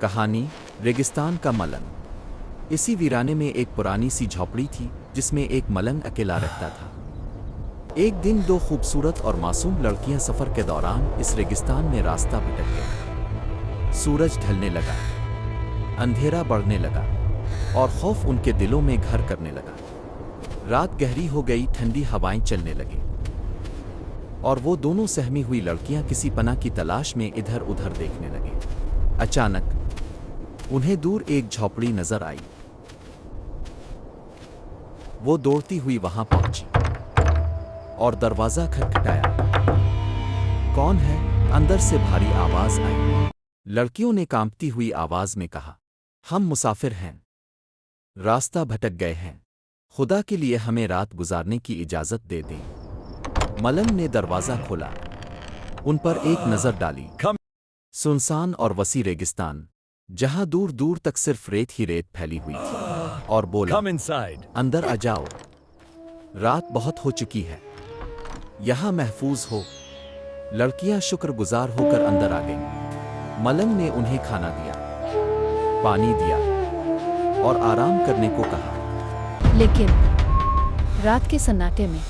कहानी रेगिस्तान का मलंग। इसी वीराने में एक पुरानी सी झोपड़ी थी जिसमें एक मलंग अकेला रहता था। एक दिन दो खूबसूरत और मासूम लड़कियां सफ़र के दौरान इस रेगिस्तान में रास्ता भटक गईं। सूरज ढलने लगा, अंधेरा बढ़ने लगा और खौफ उनके दिलों में घर करने लगा। रात गहरी हो गई, ठंडी हवाएं चलने लगीं और वो दोनों सहमी हुई लड़कियां किसी पनाह की तलाश में इधर उधर देखने लगे। अचानक उन्हें दूर एक झोपड़ी नजर आई। वो दौड़ती हुई वहां पहुंची और दरवाजा खटखटाया। कौन है? अंदर से भारी आवाज आई। लड़कियों ने कांपती हुई आवाज में कहा, हम मुसाफिर हैं, रास्ता भटक गए हैं, खुदा के लिए हमें रात गुजारने की इजाजत दे दें। मलंग ने दरवाजा खोला, उन पर एक नजर डाली। सुनसान और वसी रेगिस्तान जहां दूर दूर तक सिर्फ रेत ही रेत फैली हुई थी, और बोला, अंदर आ जाओ, रात बहुत हो चुकी है, यहां महफूज हो। लड़कियां शुक्रगुजार होकर अंदर आ गईं। मलंग ने उन्हें खाना दिया, पानी दिया और आराम करने को कहा। लेकिन रात के सन्नाटे में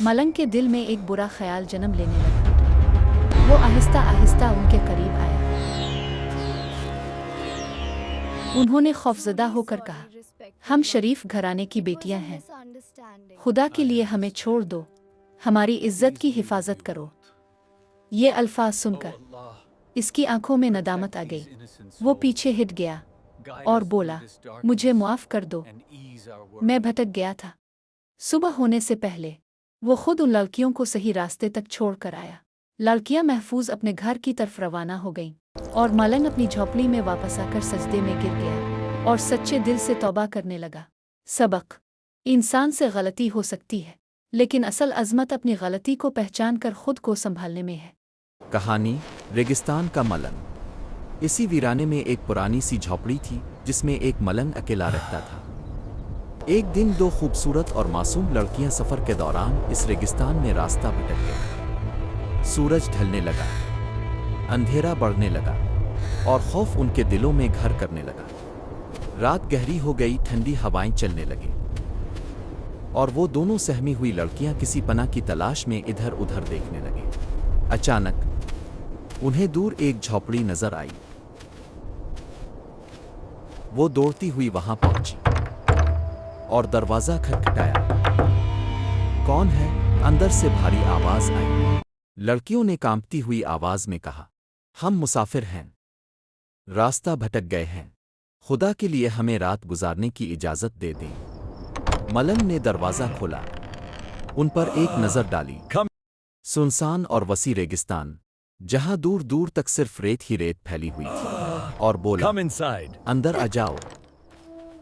मलंग के दिल में एक बुरा ख्याल जन्म लेने लगा। वो आहिस्ता आहिस्ता उनके करीब आया। उन्होंने खौफजदा होकर कहा, हम शरीफ घराने की बेटियां हैं, खुदा के लिए हमें छोड़ दो, हमारी इज्जत की हिफाजत करो। ये अल्फाज सुनकर इसकी आंखों में नदामत आ गई। वो पीछे हट गया और बोला, मुझे मुआफ कर दो, मैं भटक गया था। सुबह होने से पहले वो खुद उन लड़कियों को सही रास्ते तक छोड़ कर आया। लड़कियां महफूज अपने घर की तरफ रवाना हो गईं और मलंग अपनी झोपड़ी में वापस आकर सजदे में गिर गया और सच्चे दिल से तौबा करने लगा। सबक: इंसान से गलती हो सकती है, लेकिन असल अजमत अपनी गलती को पहचान कर खुद को संभालने में है। कहानी रेगिस्तान का मलंग। इसी वीराने में एक पुरानी सी झोपड़ी थी जिसमें एक मलंग अकेला रहता था। एक दिन दो खूबसूरत और मासूम लड़कियां सफ़र के दौरान इस रेगिस्तान में रास्ता भटक गईं। सूरज ढलने लगा, अंधेरा बढ़ने लगा और खौफ उनके दिलों में घर करने लगा। रात गहरी हो गई, ठंडी हवाएं चलने लगीं और वो दोनों सहमी हुई लड़कियां किसी पनाह की तलाश में इधर उधर देखने लगे। अचानक उन्हें दूर एक झोपड़ी नजर आई। वो दौड़ती हुई वहां पहुंची और दरवाजा खटखटाया। कौन है? अंदर से भारी आवाज आई। लड़कियों ने कांपती हुई आवाज में कहा, हम मुसाफिर हैं, रास्ता भटक गए हैं, खुदा के लिए हमें रात गुजारने की इजाजत दे दें। मलंग ने दरवाजा खोला, उन पर एक नजर डाली। सुनसान और वसी रेगिस्तान जहां दूर दूर तक सिर्फ रेत ही रेत फैली हुई थी, और बोला, अंदर आ जाओ,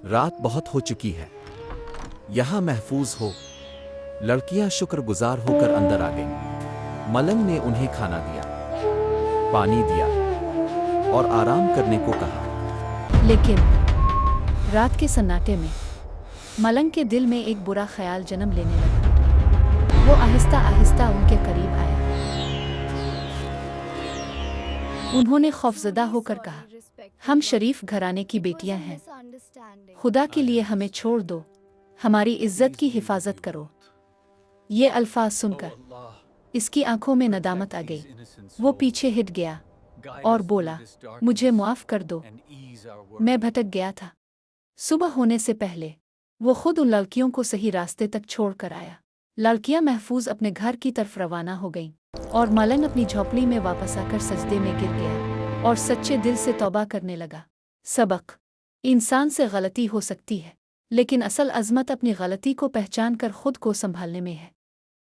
रात बहुत हो चुकी है, यहां महफूज हो। लड़कियां शुक्रगुजार होकर अंदर आ गईं। मलंग ने उन्हें खाना दिया, पानी दिया और आराम करने को कहा। लेकिन रात के सन्नाटे में मलंग के दिल में एक बुरा ख्याल जन्म लेने लगा। वो आहिस्ता आहिस्ता उनके करीब आया। उन्होंने खौफजदा होकर कहा, हम शरीफ घराने की बेटियां हैं, खुदा के लिए हमें छोड़ दो, हमारी इज्जत की हिफाजत करो। ये अल्फाज सुनकर इसकी आंखों में नदामत आ गई। वो पीछे हट गया और बोला, मुझे मुआफ कर दो, मैं भटक गया था। सुबह होने से पहले वो खुद उन लड़कियों को सही रास्ते तक छोड़ कर आया। लड़कियां महफूज अपने घर की तरफ रवाना हो गईं और मलंग अपनी झोपड़ी में वापस आकर सजदे में गिर गया और सच्चे दिल से तौबा करने लगा। सबक: इंसान से गलती हो सकती है, लेकिन असल अजमत अपनी गलती को पहचान कर खुद को संभालने में है।